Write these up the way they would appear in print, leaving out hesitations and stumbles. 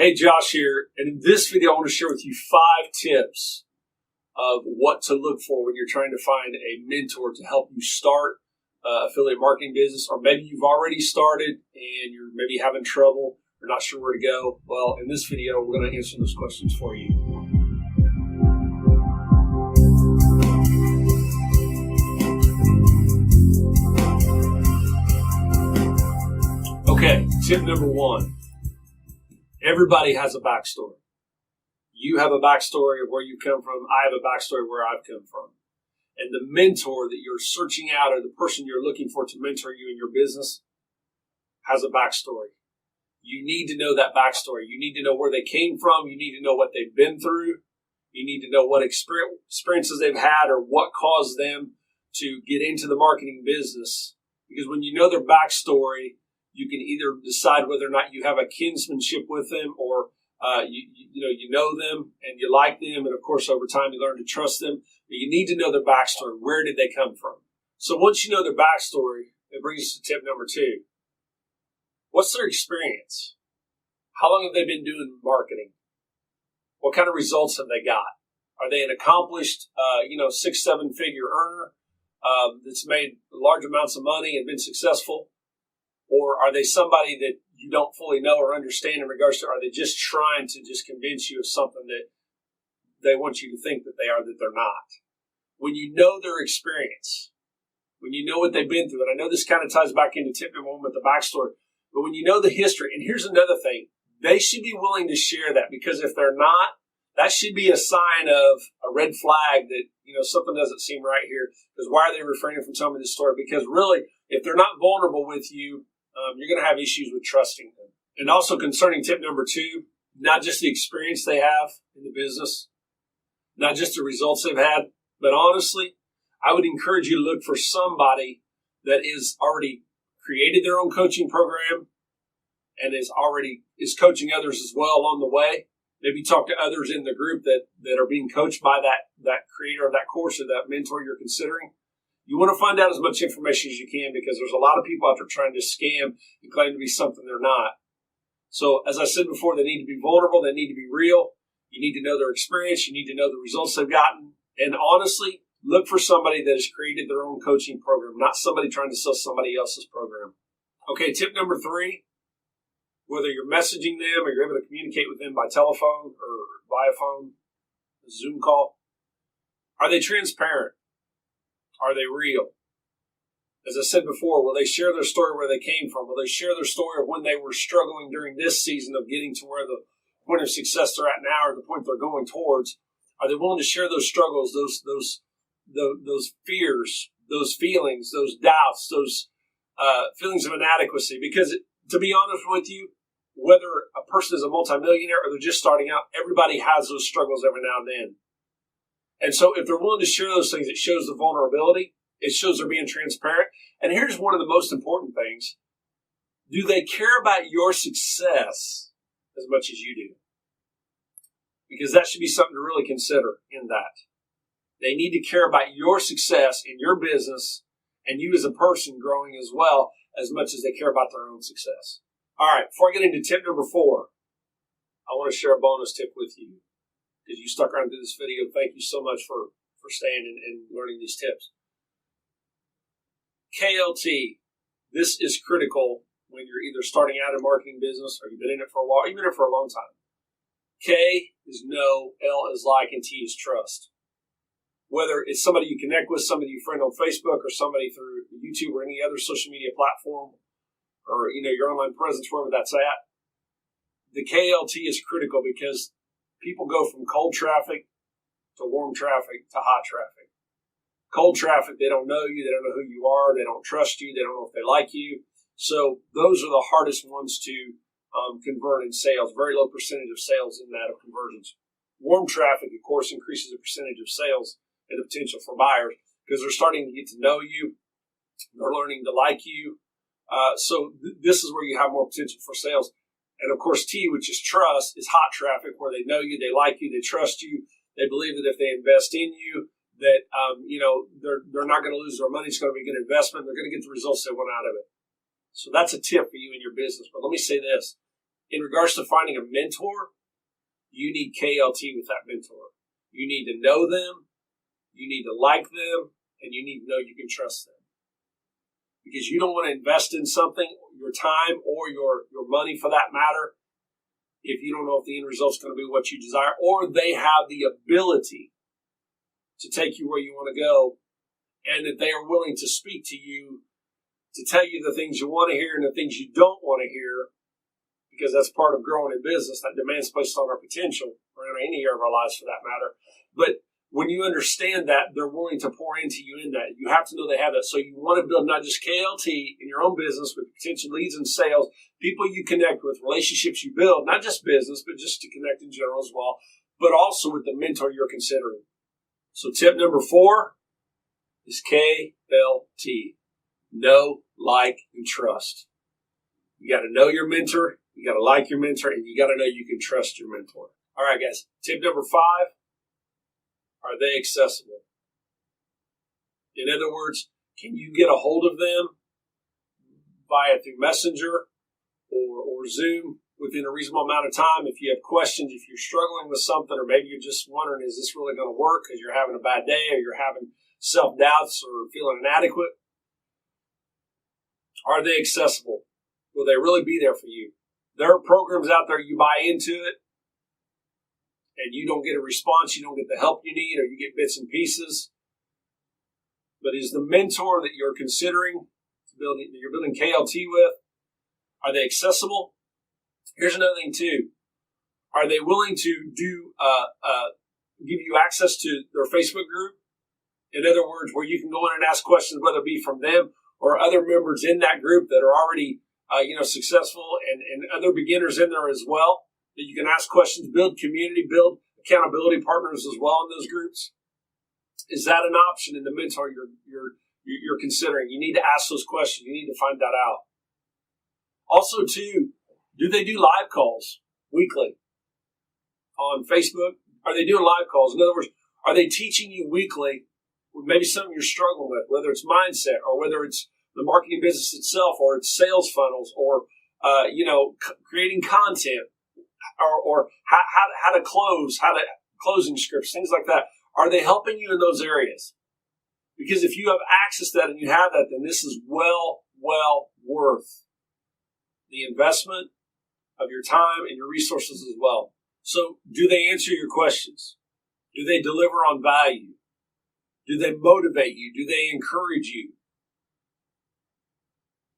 Hey, Josh here, and in this video I want to share with you 5 tips of what to look for when you're trying to find a mentor to help you start affiliate marketing business, or maybe you've already started and you're maybe having trouble or not sure where to go. Well, in this video we're going to answer those questions for you. Okay, tip number 1. Everybody has a backstory. You have a backstory of where you come from. I have a backstory of where I've come from. And the mentor that you're searching out, or the person you're looking for to mentor you in your business, has a backstory. You need to know that backstory. You need to know where they came from. You need to know what they've been through. You need to know what experiences they've had or what caused them to get into the marketing business. Because when you know their backstory, you can either decide whether or not you have a kinsmanship with them, or you know them and you like them, and of course over time you learn to trust them. But you need to know their backstory. Where did they come from? So once you know their backstory, it brings us to tip number 2. What's their experience? How long have they been doing marketing? What kind of results have they got? Are they an accomplished 6-7 figure earner that's made large amounts of money and been successful? Or are they somebody that you don't fully know or understand in regards to, are they just trying to just convince you of something that they want you to think that they are, that they're not? When you know their experience, when you know what they've been through, and I know this kind of ties back into tip number 1 with the backstory, but when you know the history, and here's another thing, they should be willing to share that, because if they're not, that should be a sign of a red flag that, something doesn't seem right here. Because why are they refraining from telling me this story? Because really, if they're not vulnerable with you, you're going to have issues with trusting them. And also concerning tip number 2, not just the experience they have in the business, not just the results they've had, but honestly, I would encourage you to look for somebody that is already created their own coaching program and is coaching others as well along the way. Maybe talk to others in the group that are being coached by that creator of that course or that mentor you're considering. You want to find out as much information as you can, because there's a lot of people out there trying to scam and claim to be something they're not. So as I said before, they need to be vulnerable. They need to be real. You need to know their experience. You need to know the results they've gotten. And honestly, look for somebody that has created their own coaching program, not somebody trying to sell somebody else's program. Okay, tip number 3, whether you're messaging them or you're able to communicate with them by telephone or via phone, a Zoom call, are they transparent? Are they real? As I said before, will they share their story where they came from? Will they share their story of when they were struggling during this season of getting to where the point of success they're at now, or the point they're going towards? Are they willing to share those struggles, those fears, those feelings, those doubts, those feelings of inadequacy? Because to be honest with you, whether a person is a multimillionaire or they're just starting out, everybody has those struggles every now and then. And so if they're willing to share those things, it shows the vulnerability. It shows they're being transparent. And here's one of the most important things. Do they care about your success as much as you do? Because that should be something to really consider in that. They need to care about your success in your business and you as a person growing as well, as much as they care about their own success. All right, before I get into tip number 4, I want to share a bonus tip with you. Because you stuck around through this video, thank you so much for staying and learning these tips. KLT, this is critical when you're either starting out in marketing business or you've been in it for a while, you've been in it for a long time. K is know, L is like, and T is trust. Whether it's somebody you connect with, somebody you friend on Facebook, or somebody through YouTube or any other social media platform, or your online presence, wherever that's at, the KLT is critical, because people go from cold traffic to warm traffic to hot traffic. Cold traffic, they don't know you, they don't know who you are, they don't trust you, they don't know if they like you. So those are the hardest ones to convert in sales. Very low percentage of sales in that of conversions. Warm traffic, of course, increases the percentage of sales and the potential for buyers, because they're starting to get to know you, they're learning to like you. This is where you have more potential for sales. And of course, T, which is trust, is hot traffic, where they know you, they like you, they trust you, they believe that if they invest in you, that they're not going to lose their money. It's going to be a good investment. They're going to get the results they want out of it. So that's a tip for you in your business. But let me say this: in regards to finding a mentor, you need KLT with that mentor. You need to know them, you need to like them, and you need to know you can trust them. Because you don't want to invest in something, your time or your money for that matter, if you don't know if the end result is going to be what you desire, or they have the ability to take you where you want to go, and that they are willing to speak to you, to tell you the things you want to hear and the things you don't want to hear, because that's part of growing in business. That demands placed on our potential, or in any area of our lives for that matter. But when you understand that, they're willing to pour into you in that. You have to know they have that. So you want to build not just KLT in your own business with potential leads and sales, people you connect with, relationships you build, not just business, but just to connect in general as well, but also with the mentor you're considering. So tip number 4 is KLT. Know, like, and trust. You got to know your mentor, you got to like your mentor, and you got to know you can trust your mentor. All right, guys. Tip number 5. Are they accessible? In other words, can you get a hold of them through Messenger or Zoom within a reasonable amount of time? If you have questions, if you're struggling with something, or maybe you're just wondering, is this really going to work because you're having a bad day or you're having self-doubts or feeling inadequate? Are they accessible? Will they really be there for you? There are programs out there, you buy into it, and you don't get a response, you don't get the help you need, or you get bits and pieces. But is the mentor that you're considering, that you're building KLT with, are they accessible? Here's another thing too. Are they willing to give you access to their Facebook group? In other words, where you can go in and ask questions, whether it be from them or other members in that group that are already successful, and other beginners in there as well, that you can ask questions, build community, build accountability partners as well in those groups. Is that an option in the mentor you're considering? You need to ask those questions. You need to find that out. Also, too, do they do live calls weekly on Facebook? Are they doing live calls? In other words, are they teaching you weekly maybe something you're struggling with, whether it's mindset or whether it's the marketing business itself, or it's sales funnels, or creating content, or how to close, closing scripts, things like that. Are they helping you in those areas? Because if you have access to that and you have that, then this is well worth the investment of your time and your resources as well. So do they answer your questions? Do they deliver on value? Do they motivate you? Do they encourage you?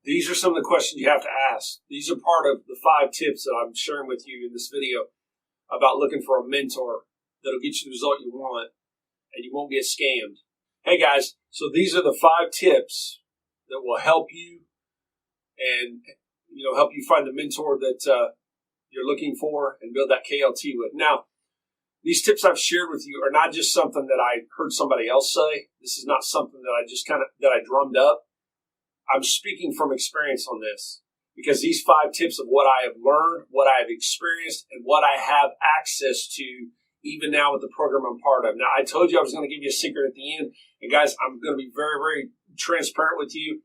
These are some of the questions you have to ask. These are part of the 5 tips that I'm sharing with you in this video about looking for a mentor that'll get you the result you want and you won't get scammed. Hey guys, so these are the 5 tips that will help you and help you find the mentor that you're looking for and build that KLT with. Now, these tips I've shared with you are not just something that I heard somebody else say. This is not something that I just that I drummed up. I'm speaking from experience on this, because these 5 tips of what I have learned, what I have experienced, and what I have access to even now with the program I'm part of. Now, I told you I was going to give you a secret at the end. And guys, I'm going to be very, very transparent with you.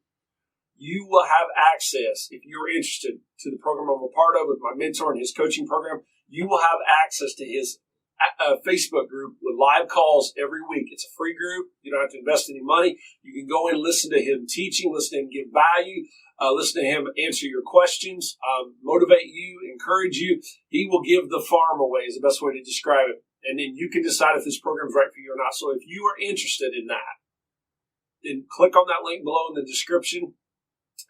You will have access, if you're interested, to the program I'm a part of with my mentor and his coaching program. You will have access to his Facebook group with live calls every week. It's a free group. You don't have to invest any money. You can go in, listen to him teaching, listen to him give value, listen to him answer your questions, motivate you, encourage you. He will give the farm away is the best way to describe it. And then you can decide if this program is right for you or not. So if you are interested in that, then click on that link below in the description,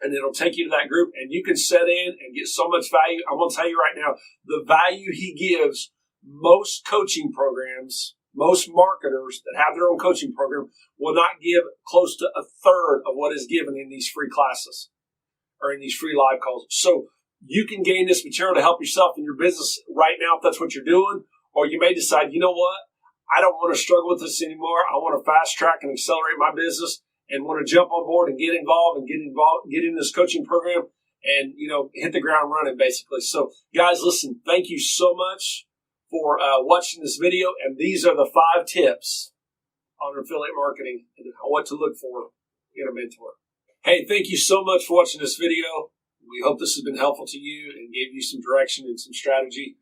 and it'll take you to that group, and you can set in and get so much value. I'm going to tell you right now, the value he gives, most coaching programs, most marketers that have their own coaching program will not give close to a third of what is given in these free classes or in these free live calls. So you can gain this material to help yourself in your business right now if that's what you're doing, or you may decide, you know what, I don't want to struggle with this anymore. I want to fast track and accelerate my business and want to jump on board and get involved, get in this coaching program and, hit the ground running basically. So guys, listen, thank you so much for watching this video. And these are the 5 tips on affiliate marketing and what to look for in a mentor. Hey, thank you so much for watching this video. We hope this has been helpful to you and gave you some direction and some strategy.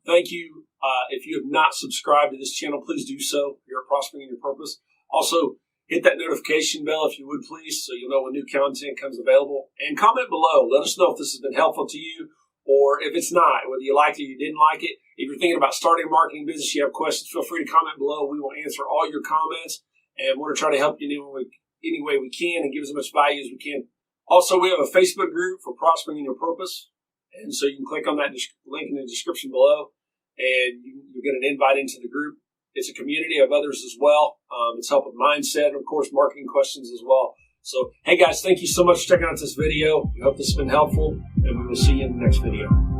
Thank you. If you have not subscribed to this channel, please do so. You're prospering in your purpose. Also, hit that notification bell if you would, please, so you'll know when new content comes available. And comment below. Let us know if this has been helpful to you, or if it's not, whether you liked it or you didn't like it. If you're thinking about starting a marketing business, you have questions, feel free to comment below. We will answer all your comments, and we're going to try to help you any way we can and give as much value as we can. Also, we have a Facebook group for Prospering in Your Purpose, and so you can click on that link in the description below, and you'll get an invite into the group. It's a community of others as well. It's help with mindset and, of course, marketing questions as well. So, hey, guys, thank you so much for checking out this video. We hope this has been helpful, and we will see you in the next video.